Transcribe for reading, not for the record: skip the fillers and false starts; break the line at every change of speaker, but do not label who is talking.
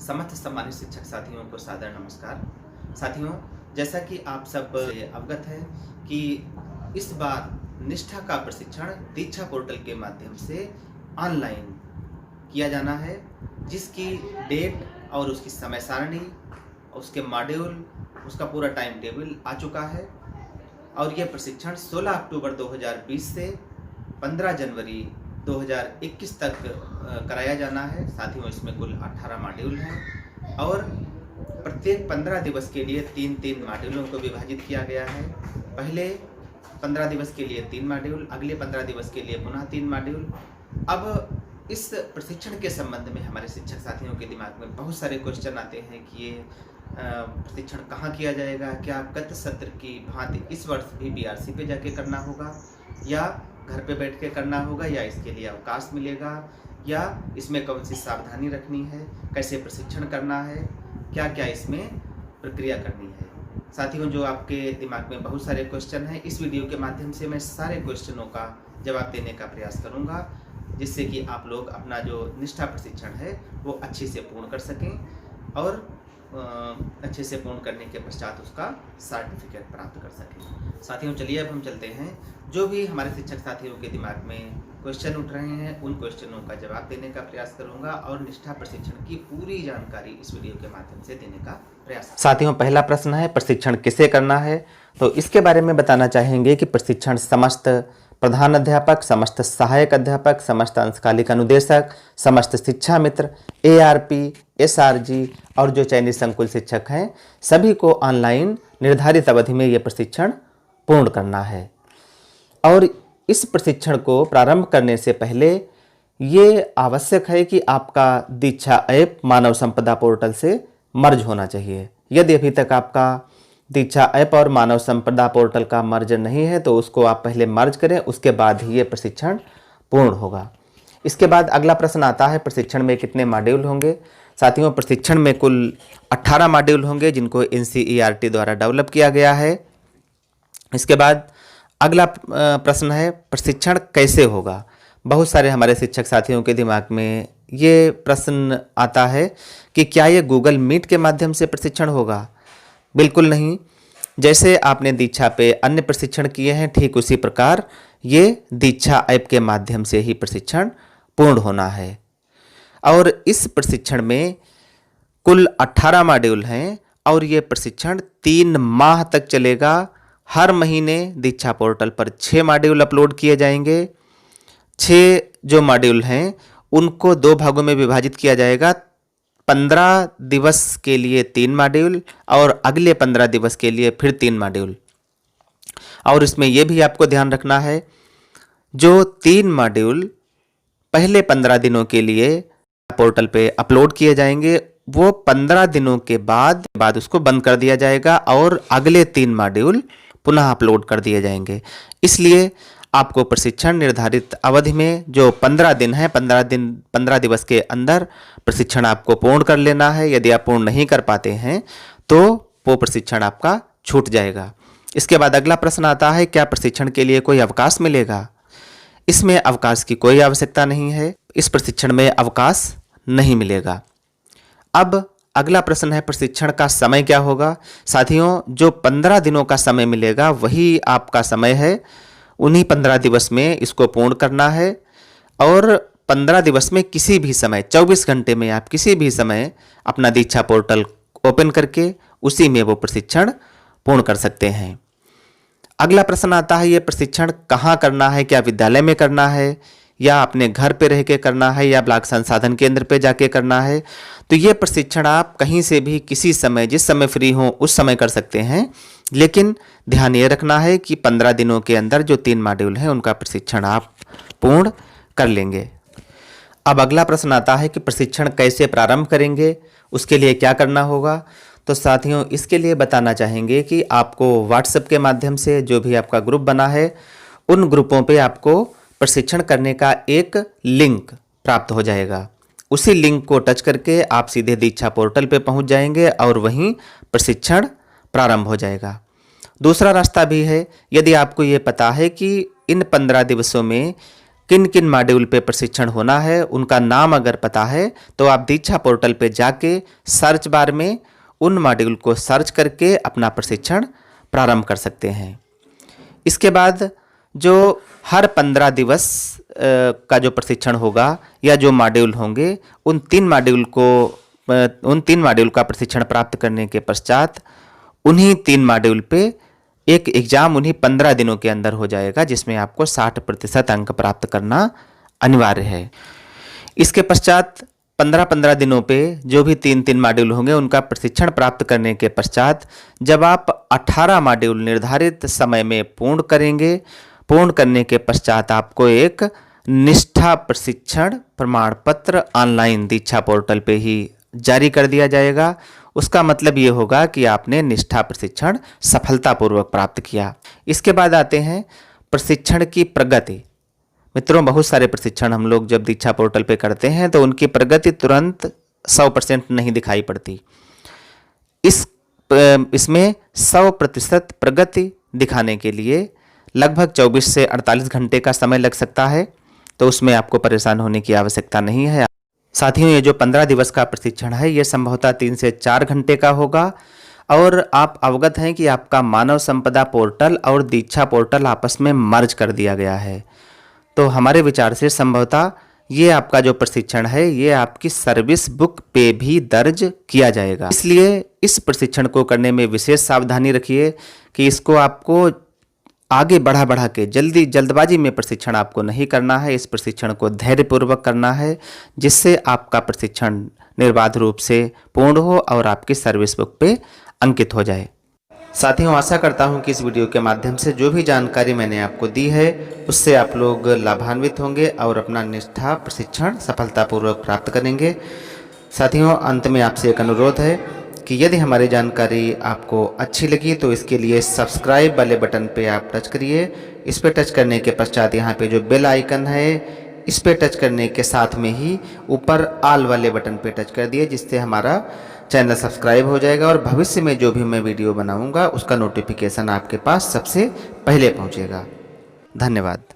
समस्त सम्मानित शिक्षक साथियों को सादर नमस्कार। साथियों, जैसा कि आप सब अवगत हैं कि इस बार निष्ठा का प्रशिक्षण दीक्षा पोर्टल के माध्यम से ऑनलाइन किया जाना है, जिसकी डेट और उसकी समय सारणी, उसके मॉड्यूल, उसका पूरा टाइम टेबल आ चुका है और यह प्रशिक्षण 16 अक्टूबर 2020 से 15 जनवरी 2021 तक कराया जाना है। साथियों, इसमें कुल 18 मॉड्यूल हैं और प्रत्येक 15 दिवस के लिए 3-3 मॉड्यूलों को विभाजित किया गया है। पहले 15 दिवस के लिए 3 मॉड्यूल, अगले 15 दिवस के लिए पुनः 3 मॉड्यूल। अब इस प्रशिक्षण के संबंध में हमारे शिक्षक साथियों के दिमाग में बहुत सारे क्वेश्चन आते हैं कि ये प्रशिक्षण कहाँ किया जाएगा, क्या गत सत्र की भांति इस वर्ष भी बीआरसी पे जाके करना होगा या घर पे बैठ के करना होगा, या इसके लिए अवकाश मिलेगा, या इसमें कौन सी सावधानी रखनी है, कैसे प्रशिक्षण करना है, क्या क्या इसमें प्रक्रिया करनी है। साथियों, जो आपके दिमाग में बहुत सारे क्वेश्चन हैं, इस वीडियो के माध्यम से मैं सारे क्वेश्चनों का जवाब देने का प्रयास करूंगा, जिससे कि आप लोग अपना जो निष्ठा प्रशिक्षण है वो अच्छे से पूर्ण कर सकें और अच्छे से पूर्ण करने के पश्चात उसका सर्टिफिकेट प्राप्त कर सकें। साथियों, चलिए अब हम चलते हैं। जो भी हमारे शिक्षक साथियों के दिमाग में क्वेश्चन उठ रहे हैं, उन क्वेश्चनों का जवाब देने का प्रयास करूंगा और निष्ठा प्रशिक्षण की पूरी जानकारी इस वीडियो के माध्यम से देने का प्रयास। साथियों, पहला प्रश्न है प्रशिक्षण किसे करना है, तो इसके बारे में बताना चाहेंगे कि प्रशिक्षण समस्त प्रधान अध्यापक, समस्त सहायक अध्यापक, समस्त अंशकालिक अनुदेशक, समस्त शिक्षा मित्र, एआरपी, एसआरजी और जो चयनित संकुल शिक्षक हैं, सभी को ऑनलाइन निर्धारित अवधि में ये प्रशिक्षण पूर्ण करना है। और इस प्रशिक्षण को प्रारंभ करने से पहले ये आवश्यक है कि आपका दीक्षा ऐप मानव संपदा पोर्टल से मर्ज होना चाहिए। यदि अभी तक आपका दीक्षा ऐप और मानव संपदा पोर्टल का मर्ज नहीं है तो उसको आप पहले मर्ज करें, उसके बाद ही ये प्रशिक्षण पूर्ण होगा। इसके बाद अगला प्रश्न आता है प्रशिक्षण में कितने मॉड्यूल होंगे। साथियों, प्रशिक्षण में कुल 18 मॉड्यूल होंगे जिनको एनसीईआरटी द्वारा डेवलप किया गया है। इसके बाद अगला प्रश्न है प्रशिक्षण कैसे होगा। बहुत सारे हमारे शिक्षक साथियों के दिमाग में ये प्रश्न आता है कि क्या ये गूगल मीट के माध्यम से प्रशिक्षण होगा। बिल्कुल नहीं। जैसे आपने दीक्षा पे अन्य प्रशिक्षण किए हैं, ठीक उसी प्रकार ये दीक्षा ऐप के माध्यम से ही प्रशिक्षण पूर्ण होना है। और इस प्रशिक्षण में कुल 18 मॉड्यूल हैं और ये प्रशिक्षण 3 माह तक चलेगा। हर महीने दीक्षा पोर्टल पर 6 मॉड्यूल अपलोड किए जाएंगे। 6 जो मॉड्यूल हैं उनको 2 भागों में विभाजित किया जाएगा। 15 दिवस के लिए 3 मॉड्यूल और अगले 15 दिवस के लिए फिर 3 मॉड्यूल। और इसमें यह भी आपको ध्यान रखना है, जो 3 मॉड्यूल पहले 15 दिनों के लिए पोर्टल पे अपलोड किए जाएंगे, वो 15 दिनों के बाद उसको बंद कर दिया जाएगा और अगले 3 मॉड्यूल पुनः अपलोड कर दिए जाएंगे। इसलिए आपको प्रशिक्षण निर्धारित अवधि में जो 15 दिन है, 15 दिवस के अंदर प्रशिक्षण आपको पूर्ण कर लेना है। यदि आप पूर्ण नहीं कर पाते हैं तो वो प्रशिक्षण आपका छूट जाएगा। इसके बाद अगला प्रश्न आता है क्या प्रशिक्षण के लिए कोई अवकाश मिलेगा। इसमें अवकाश की कोई आवश्यकता नहीं है, इस प्रशिक्षण में अवकाश नहीं मिलेगा। अब अगला प्रश्न है प्रशिक्षण का समय क्या होगा। साथियों, जो 15 दिनों का समय मिलेगा वही आपका समय है। उन्हीं 15 दिवस में इसको पूर्ण करना है और 15 दिवस में किसी भी समय 24 घंटे में आप किसी भी समय अपना दीक्षा पोर्टल ओपन करके उसी में वो प्रशिक्षण पूर्ण कर सकते हैं। अगला प्रश्न आता है ये प्रशिक्षण कहाँ करना है, क्या विद्यालय में करना है या अपने घर पे रह के करना है या ब्लॉक संसाधन केंद्र पे जाके करना है। तो ये प्रशिक्षण आप कहीं से भी किसी समय, जिस समय फ्री हो उस समय कर सकते हैं, लेकिन ध्यान ये रखना है कि 15 दिनों के अंदर जो 3 मॉड्यूल हैं उनका प्रशिक्षण आप पूर्ण कर लेंगे। अब अगला प्रश्न आता है कि प्रशिक्षण कैसे प्रारंभ करेंगे, उसके लिए क्या करना होगा। तो साथियों, इसके लिए बताना चाहेंगे कि आपको व्हाट्सएप के माध्यम से जो भी आपका ग्रुप बना है उन ग्रुपों पे आपको प्रशिक्षण करने का एक लिंक प्राप्त हो जाएगा। उसी लिंक को टच करके आप सीधे दीक्षा पोर्टल पे पहुंच जाएंगे और वहीं प्रशिक्षण प्रारंभ हो जाएगा। दूसरा रास्ता भी है, यदि आपको ये पता है कि इन 15 दिवसों में किन किन मॉड्यूल पे प्रशिक्षण होना है, उनका नाम अगर पता है तो आप दीक्षा पोर्टल पे जाके सर्च बार में उन मॉड्यूल को सर्च करके अपना प्रशिक्षण प्रारंभ कर सकते हैं। इसके बाद जो हर 15 दिवस का जो प्रशिक्षण होगा या जो मॉड्यूल होंगे, उन 3 मॉड्यूल का प्रशिक्षण प्राप्त करने के पश्चात उन्हीं 3 मॉड्यूल पे एक एग्ज़ाम उन्हीं 15 दिनों के अंदर हो जाएगा, जिसमें आपको 60% अंक प्राप्त करना अनिवार्य है। इसके पश्चात 15-15 दिनों पे जो भी 3-3 मॉड्यूल होंगे, उनका प्रशिक्षण प्राप्त करने के पश्चात जब आप 18 मॉड्यूल निर्धारित समय में पूर्ण करेंगे, पूर्ण करने के पश्चात आपको एक निष्ठा प्रशिक्षण प्रमाण पत्र ऑनलाइन दीक्षा पोर्टल पे ही जारी कर दिया जाएगा। उसका मतलब ये होगा कि आपने निष्ठा प्रशिक्षण सफलतापूर्वक प्राप्त किया। इसके बाद आते हैं प्रशिक्षण की प्रगति। मित्रों, बहुत सारे प्रशिक्षण हम लोग जब दीक्षा पोर्टल पे करते हैं तो उनकी प्रगति तुरंत 100% नहीं दिखाई पड़ती। इसमें 100% प्रगति दिखाने के लिए लगभग 24 से 48 घंटे का समय लग सकता है, तो उसमें आपको परेशान होने की आवश्यकता नहीं है। साथियों, ये जो 15 दिवस का प्रशिक्षण है, ये संभवतः 3 से 4 घंटे का होगा और आप अवगत हैं कि आपका मानव संपदा पोर्टल और दीक्षा पोर्टल आपस में मर्ज कर दिया गया है। तो हमारे विचार से संभवतः ये आपका जो प्रशिक्षण है, ये आपकी सर्विस बुक पे भी दर्ज किया जाएगा। इसलिए इस प्रशिक्षण को करने में विशेष सावधानी रखिए कि इसको आपको आगे बढ़ा के जल्दबाजी में प्रशिक्षण आपको नहीं करना है। इस प्रशिक्षण को धैर्यपूर्वक करना है, जिससे आपका प्रशिक्षण निर्बाध रूप से पूर्ण हो और आपकी सर्विस बुक पे अंकित हो जाए। साथियों, आशा करता हूं कि इस वीडियो के माध्यम से जो भी जानकारी मैंने आपको दी है, उससे आप लोग लाभान्वित होंगे और अपना निष्ठा प्रशिक्षण सफलतापूर्वक प्राप्त करेंगे। साथियों, अंत में आपसे एक अनुरोध है कि यदि हमारी जानकारी आपको अच्छी लगी तो इसके लिए सब्सक्राइब वाले बटन पे आप टच करिए। इस पे टच करने के पश्चात यहाँ पे जो बेल आइकन है, इस पे टच करने के साथ में ही ऊपर ऑल वाले बटन पे टच कर दिए, जिससे हमारा चैनल सब्सक्राइब हो जाएगा और भविष्य में जो भी मैं वीडियो बनाऊंगा उसका नोटिफिकेशन आपके पास सबसे पहले पहुंचेगा। धन्यवाद।